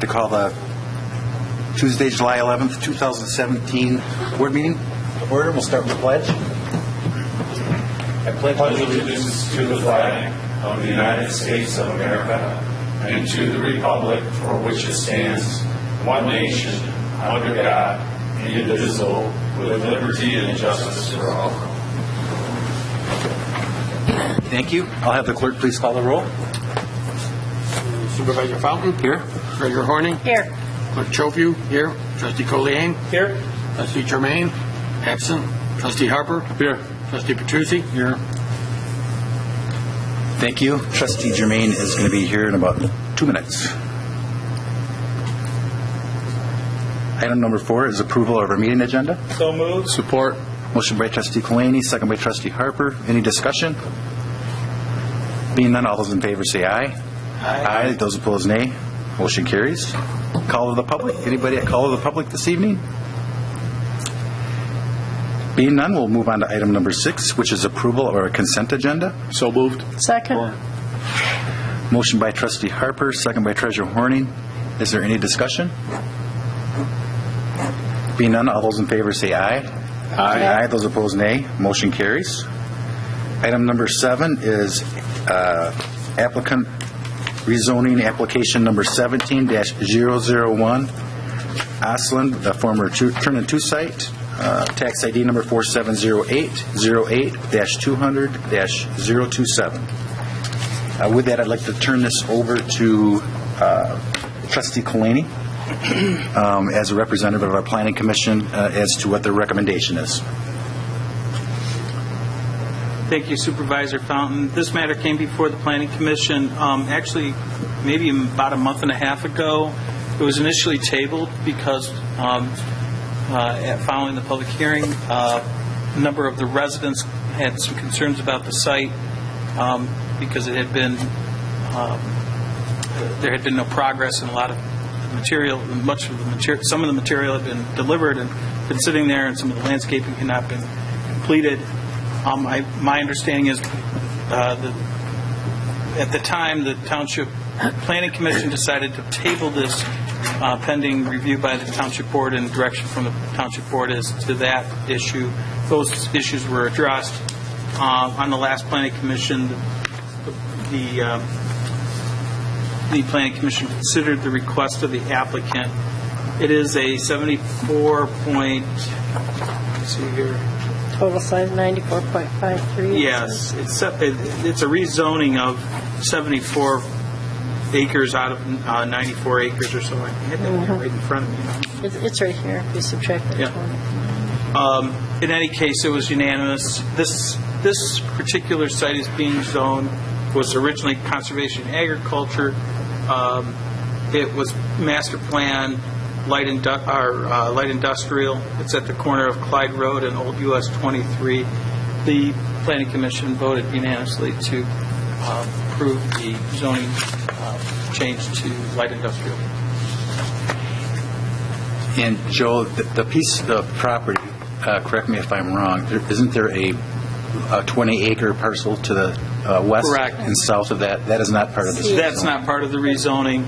To call the Tuesday, July 11th, 2017 board meeting to order. We'll start with the pledge. I pledge allegiance to the flag of the United States of America and to the republic for which it stands, one nation, under God, indivisible, with liberty and justice for all. Thank you. I'll have the clerk please call the roll. Supervisor Fountain? Here. Treasurer Horning? Here. Clerk Chofiu? Here. Trustee Collier? Here. Trustee Germain? Absent. Trustee Harper? Here. Trustee Petrucci? Here. Thank you. Trustee Germain is going to be here in about 2 minutes. Item number 4 is approval of our meeting agenda. So moved. Support. Motion by Trustee Kalani, second by Trustee Harper. Any discussion? Being none, all those in favor say aye. Aye. Those opposed, nay. Motion carries. Call of the public. Anybody at call of the public this evening? Being none, we'll move on to item number 6, which is approval of our consent agenda. So moved. Second. Motion by Trustee Harper, second by Treasurer Horning. Is there any discussion? Being none, all those in favor say aye. Aye. Those opposed, nay. Motion carries. Item number 7 is applicant rezoning application number 17-001, Hartland, the former Turn & 2 site, tax ID number 4708-08-200-027. With that, I'd like to turn this over to Trustee Kalani as a representative of our Planning Commission as to what their recommendation is. Thank you, Supervisor Fountain. This matter came before the Planning Commission actually maybe about a month and a half ago. It was initially tabled because following the public hearing, a number of the residents had some concerns about the site because it had been there had been no progress and a lot of material, some of the material had been delivered and been sitting there, and some of the landscaping had not been completed. My understanding is at the time the Township Planning Commission decided to table this pending review by the Township Board and direction from the Township Board as to that issue. Those issues were addressed on the last Planning Commission. The Planning Commission considered the request of the applicant. It is a 74 point, let's see here. Total size 94.53. Yes, it's a rezoning of 74 acres out of 94 acres or so. I had that right in front of me. It's right here if you subtract that. Yeah. In any case, it was unanimous. This particular site is being zoned, was originally conservation agriculture. It was master plan light industrial. It's at the corner of Clyde Road and Old US 23. The Planning Commission voted unanimously to approve the zoning change to light industrial. And Joe, the piece of property, correct me if I'm wrong, isn't there a 20-acre parcel to the west Correct. And south of that? That is not part of this. That's not part of the rezoning.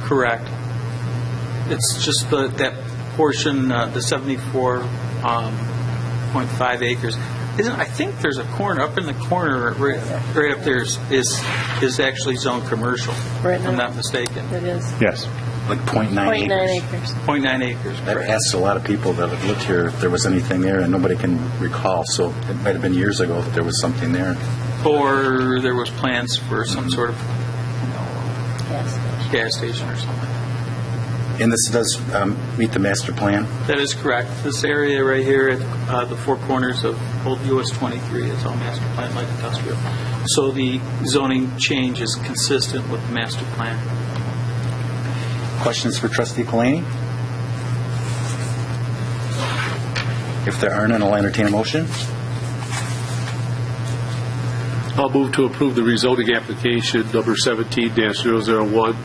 Correct. It's just that portion, the 74.5 acres. I think there's a corner up in the corner, right up there is actually zoned commercial. Right if I'm not mistaken. It is. Yes. Like 0.9 acres. 0.9 acres. 0.9 acres. I've Correct. asked a lot of people that have lived here if there was anything there, and nobody can recall. So it might have been years ago that there was something there. Or there was plans for some sort of Yes. gas station or something. And this does meet the master plan? That is correct. This area right here at the four corners of Old US 23 is all master plan light industrial. So the zoning change is consistent with the master plan. Questions for Trustee Kalani? If there aren't, I'll entertain a motion. I'll move to approve the rezoning application number 17-001,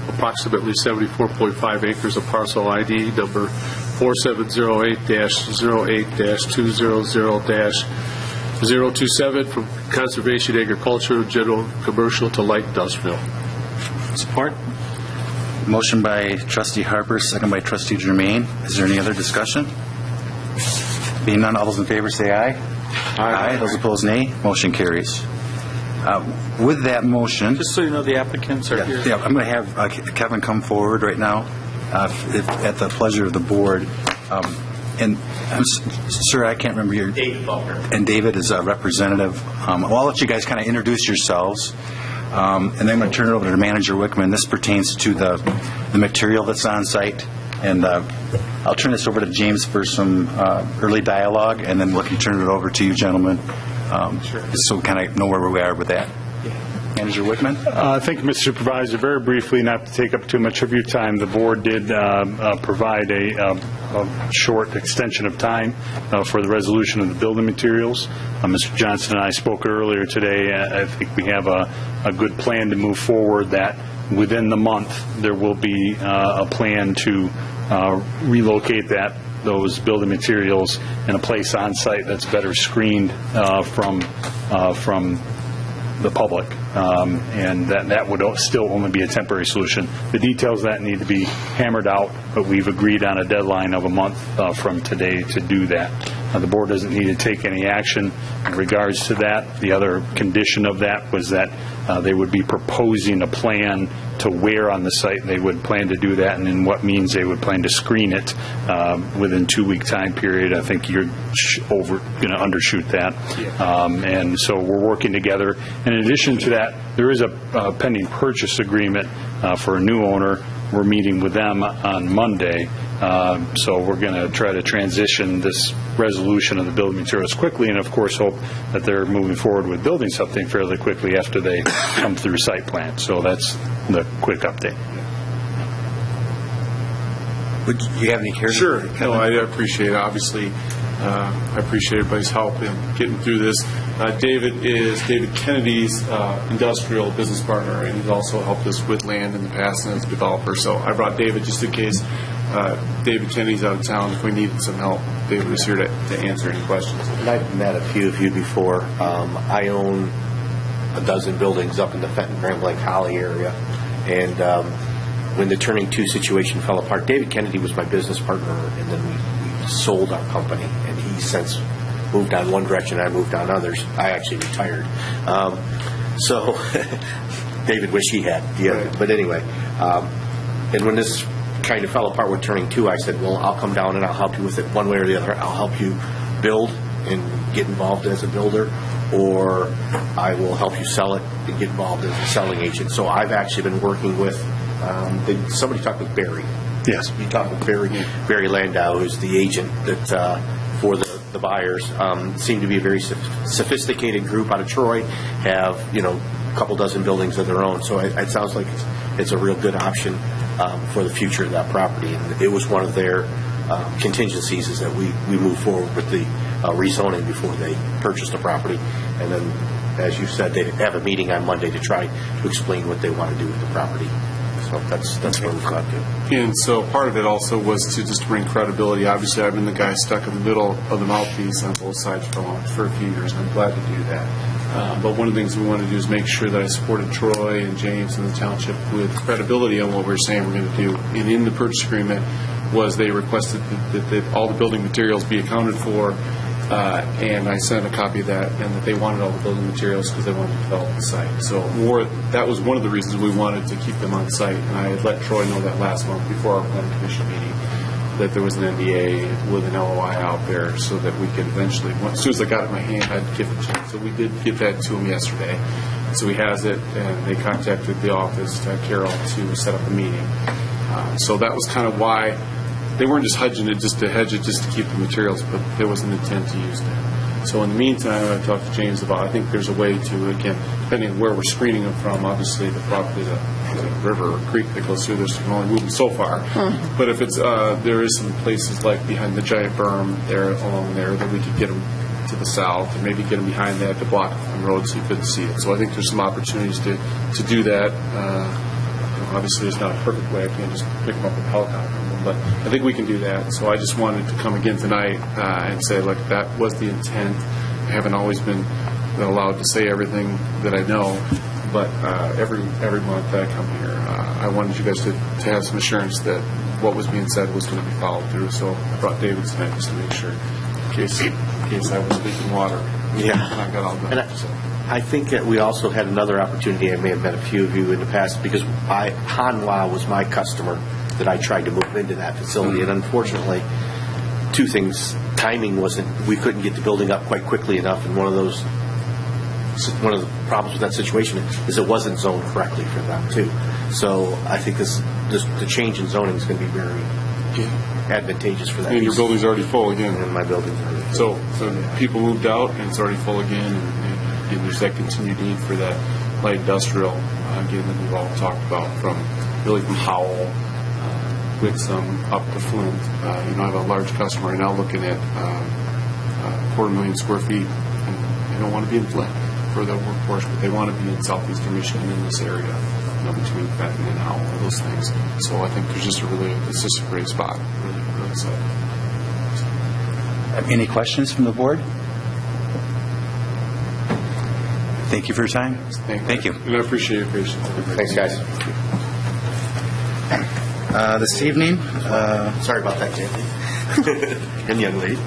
approximately 74.5 acres of parcel ID number 4708-08-200-027 from conservation agriculture, general commercial to light industrial. Support. Motion by Trustee Harper, second by Trustee Germain. Is there any other discussion? Being none, all those in favor say aye. Aye. Those opposed, nay. Motion carries. With that motion, Just so you know, the applicants are here. yeah, I'm going to have Kevin come forward right now, at the pleasure of the board. And sir, I can't remember your... David Butler. And David is a representative. I'll let you guys kind of introduce yourselves, and then I'm going to turn it over to Manager Wickman. This pertains to the material that's on site, and I'll turn this over to James for some early dialogue, and then we can turn it over to you gentlemen, so we kind of know where we are with that. Manager Wickman? Thank you, Mr. Supervisor. Very briefly, not to take up too much of your time, the board did provide a short extension of time for the resolution of the building materials. Mr. Johnson and I spoke earlier today. I think we have a good plan to move forward, that within the month there will be a plan to relocate those building materials in a place on site that's better screened from the public, and that would still only be a temporary solution. The details of that need to be hammered out, but we've agreed on a deadline of a month from today to do that. The board doesn't need to take any action in regards to that. The other condition of that was that they would be proposing a plan to where on the site they would plan to do that, and in what means they would plan to screen it within 2-week time period. I think you're going to undershoot that. And so we're working together. In addition to that, there is a pending purchase agreement for a new owner. We're meeting with them on Monday. So we're going to try to transition this resolution of the building materials quickly, and of course hope that they're moving forward with building something fairly quickly after they come through site plan. So that's the quick update. Would you have any care? Sure. No, I appreciate it. Obviously, I appreciate everybody's help in getting through this. David is David Kennedy's industrial business partner, and he's also helped us with land in the past and as a developer. So I brought David just in case David Kennedy's out of town. If we needed some help, David was here to answer any questions. And I've met a few of you before. I own a dozen buildings up in the Fenton, Grand Blanc, Holly area, and when the Turning 2 situation fell apart, David Kennedy was my business partner, and then we sold our company, and he since moved on one direction, I moved on others. I actually retired. So David wished he had. Yeah. Right. But anyway, and when this kind of fell apart with Turning 2, I said, well, I'll come down and I'll help you with it one way or the other. I'll help you build and get involved as a builder, or I will help you sell it and get involved as a selling agent. So I've actually been working with, somebody talked with Barry. Yes. You talked with Barry Landau, who's the agent that for the buyers. Seem to be a very sophisticated group out of Troy, have, a couple dozen buildings of their own. So it sounds like it's a real good option for the future of that property. And it was one of their contingencies, is that we move forward with the rezoning before they purchase the property. And then, as you said, they have a meeting on Monday to try to explain what they want to do with the property. So that's what we've got to. And so part of it also was to just bring credibility. Obviously, I've been the guy stuck in the middle of the mouthpiece on both sides for a few years, and I'm glad to do that. But one of the things we wanted to do is make sure that I supported Troy and James and the township with credibility on what we're saying we're going to do. And in the purchase agreement was they requested that all the building materials be accounted for, and I sent a copy of that, and that they wanted all the building materials because they wanted to develop the site. So that was one of the reasons we wanted to keep them on site, and I had let Troy know that last month before our planning commission meeting, that there was an NDA with an LOI out there, so that we could eventually, as soon as I got it in my hand, I'd give it to him. So we did get that to him yesterday. So he has it, and they contacted the office, Carol, to set up a meeting. So that was kind of why they weren't just hedging it just to hedge it, just to keep the materials, but there was an intent to use that. So in the meantime, I talked to James about, I think there's a way to, again, depending on where we're screening them from, obviously the property, the river or creek that goes through, there's only moving so far. But if it's, there is some places like behind the giant berm there, along there, that we could get them to the south, and maybe get them behind that to block the road so you couldn't see it. So I think there's some opportunities to do that. Obviously, it's not a perfect way. I can't just pick them up with a helicopter. But I think we can do that. So I just wanted to come again tonight and say, look, that was the intent. I haven't always been allowed to say everything that I know, but every month I come here I wanted you guys to have some assurance that what was being said was going to be followed through. So I brought David tonight just to make sure, in case I was leaking water. Yeah. And I got all And done. So. I think that we also had another opportunity. I may have met a few of you in the past because Hanwha was my customer that I tried to move into that facility, and unfortunately, two things: timing wasn't. We couldn't get the building up quite quickly enough, and one of the problems with that situation is it wasn't zoned correctly for them too. So I think the change in zoning is going to be very advantageous for that. And your building's already full again. And my building's already full. So people moved out, and it's already full again, and there's that continued need for that light industrial, again, that we've all talked about, from Howell, Whitsom, up to Flint. I have a large customer right now looking at 250,000 square feet, and they don't want to be in Flint for their workforce, but they want to be in southeastern Michigan in this area, between Benton and Howell, all those things. So I think it's just a great spot. Really excited. Any questions from the board? Thank you for your time. Thank you. And I appreciate your patience. Thanks, guys. This evening, Sorry about that, Jamie. And young lady.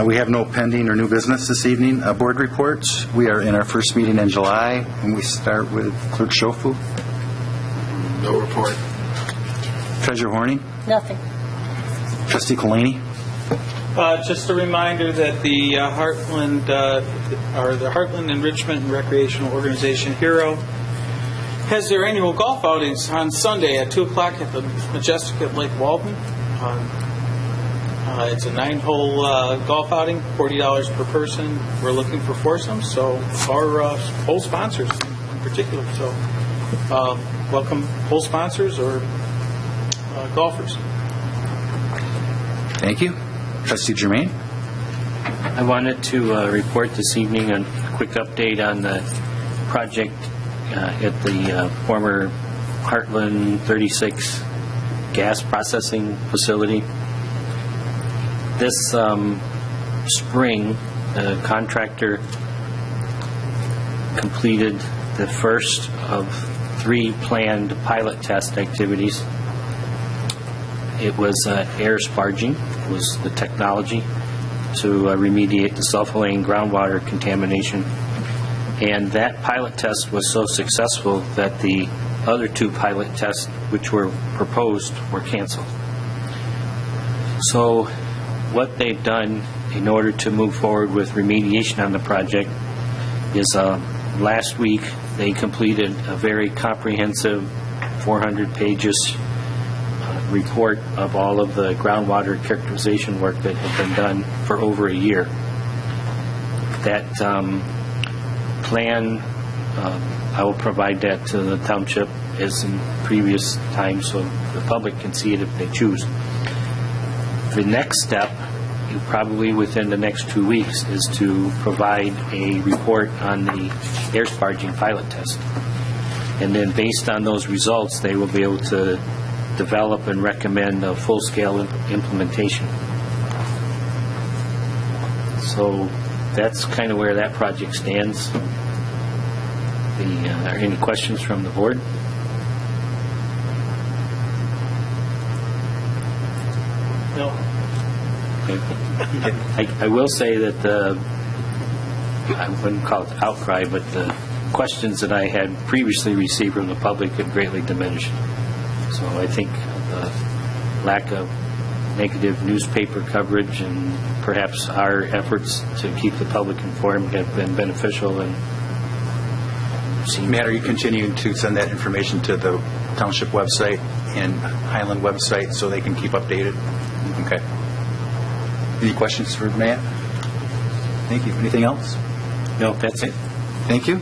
we have no pending or new business this evening. Board reports. We are in our first meeting in July, and we start with Clerk Shofu. No report. Treasurer Horning. Nothing. Trustee Kalani. Just a reminder that the Hartland, or the Hartland Enrichment and Recreational Organization HERO has their annual golf outings on Sunday at 2 o'clock at the Majestic at Lake Walden. It's a 9-hole golf outing, $40 per person. We're looking for foursomes, so our whole sponsors in particular. So welcome whole sponsors or golfers. Thank you. Trustee Germain. I wanted to report this evening a quick update on the project at the former Hartland 36 gas processing facility. This spring, the contractor completed the first of 3 planned pilot test activities. It was air sparging, was the technology to remediate the sulfalane groundwater contamination. And that pilot test was so successful that the other 2 pilot tests which were proposed were canceled. So what they've done in order to move forward with remediation on the project is last week they completed a very comprehensive 400 pages report of all of the groundwater characterization work that had been done for over a year. That plan, I will provide that to the township as in previous times so the public can see it if they choose. The next step, probably within the next 2 weeks, is to provide a report on the air sparging pilot test. And then based on those results, they will be able to develop and recommend a full-scale implementation. So that's kind of where that project stands. Are any questions from the board? No. I will say that I wouldn't call it outcry, but the questions that I had previously received from the public have greatly diminished. So I think the lack of negative newspaper coverage and perhaps our efforts to keep the public informed have been beneficial. And Matt, are you continuing to send that information to the township website and Highland website so they can keep updated? Okay. Any questions for Matt? Thank you. Anything else? no, that's it. Thank you.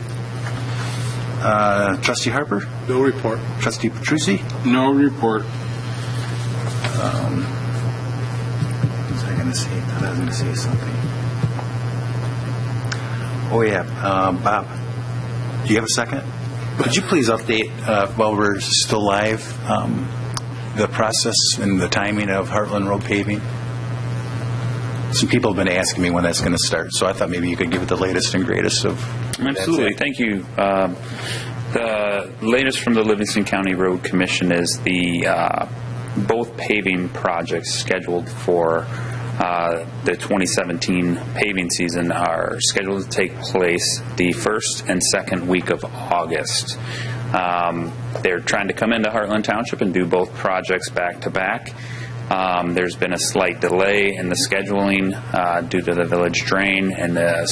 Trustee Harper? No report. Trustee Petrucci? No report. What was I going to say? I thought I was going to say something. Oh, yeah. Bob, do you have a second? Could you please update, while we're still live, the process and the timing of Hartland Road paving? Some people have been asking me when that's going to start, so I thought maybe you could give it the latest and greatest of... Absolutely. Thank you. The latest from the Livingston County Road Commission is the both paving projects scheduled for the 2017 paving season are scheduled to take place the first and second week of August. They're trying to come into Hartland Township and do both projects back to back. There's been a slight delay in the scheduling due to the village drain and the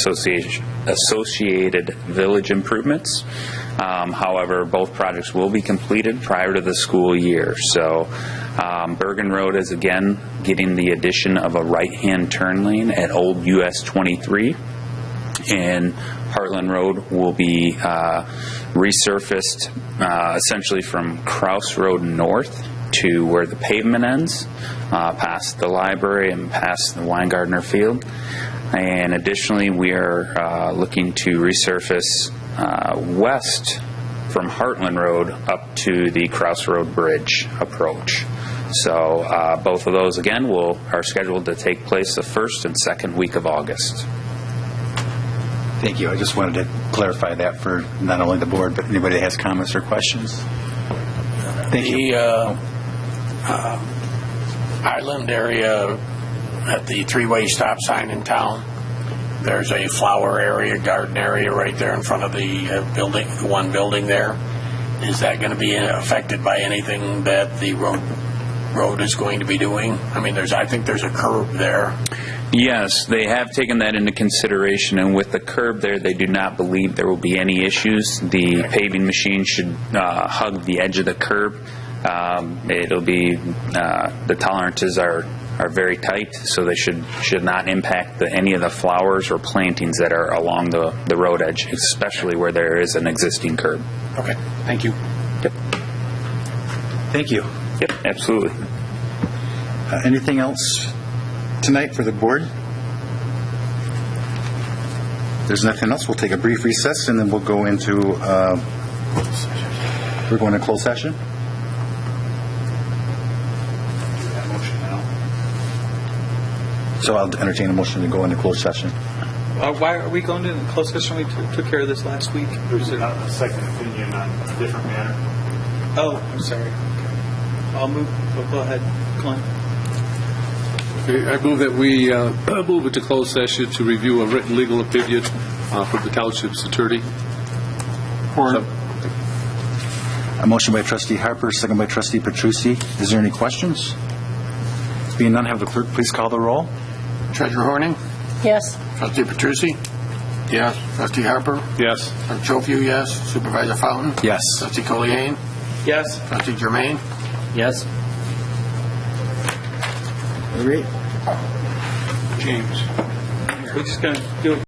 associated village improvements. However, both projects will be completed prior to the school year. So Bergen Road is again getting the addition of a right-hand turn lane at Old US 23. And Hartland Road will be resurfaced essentially from Kraus Road north to where the pavement ends, past the library and past the Weingartner Field. And additionally, we are looking to resurface west from Hartland Road up to the Kraus Road Bridge approach. So both of those, again, are scheduled to take place the first and second week of August. Thank you. I just wanted to clarify that for not only the board, but anybody that has comments or questions. Thank you. The Island area at the three-way stop sign in town, there's a flower area, garden area right there in front of the building, the one building there. Is that going to be affected by anything that the road is going to be doing? I mean, I think there's a curb there. Yes, they have taken that into consideration, and with the curb there, they do not believe there will be any issues. The paving machine should hug the edge of the curb. It'll be the tolerances are very tight, so they should not impact any of the flowers or plantings that are along the road edge, especially where there is an existing curb. Okay, thank you. Yep. Thank you. Yep, absolutely. Anything else tonight for the board? If there's nothing else, we'll take a brief recess and then we'll go into we're going to closed session. So I'll entertain a motion to go into closed session. Why are we going to closed session? We took care of this last week. There's a second opinion on a different matter. Oh, I'm sorry. I'll move. Go ahead, Clint. Okay, I move that we move into closed session to review a written legal opinion from the township's attorney. A motion by Trustee Harper, second by Trustee Petrucci. Is there any questions? Being none, have the clerk please call the roll. Treasurer Horning? Yes. Trustee Petrucci? Yes. Trustee Harper? Yes. Trustee Chofiu, yes. Supervisor Fountain? Yes. Trustee Colliane? Yes. Trustee Germain? Yes? All right. James. We're just going to do it.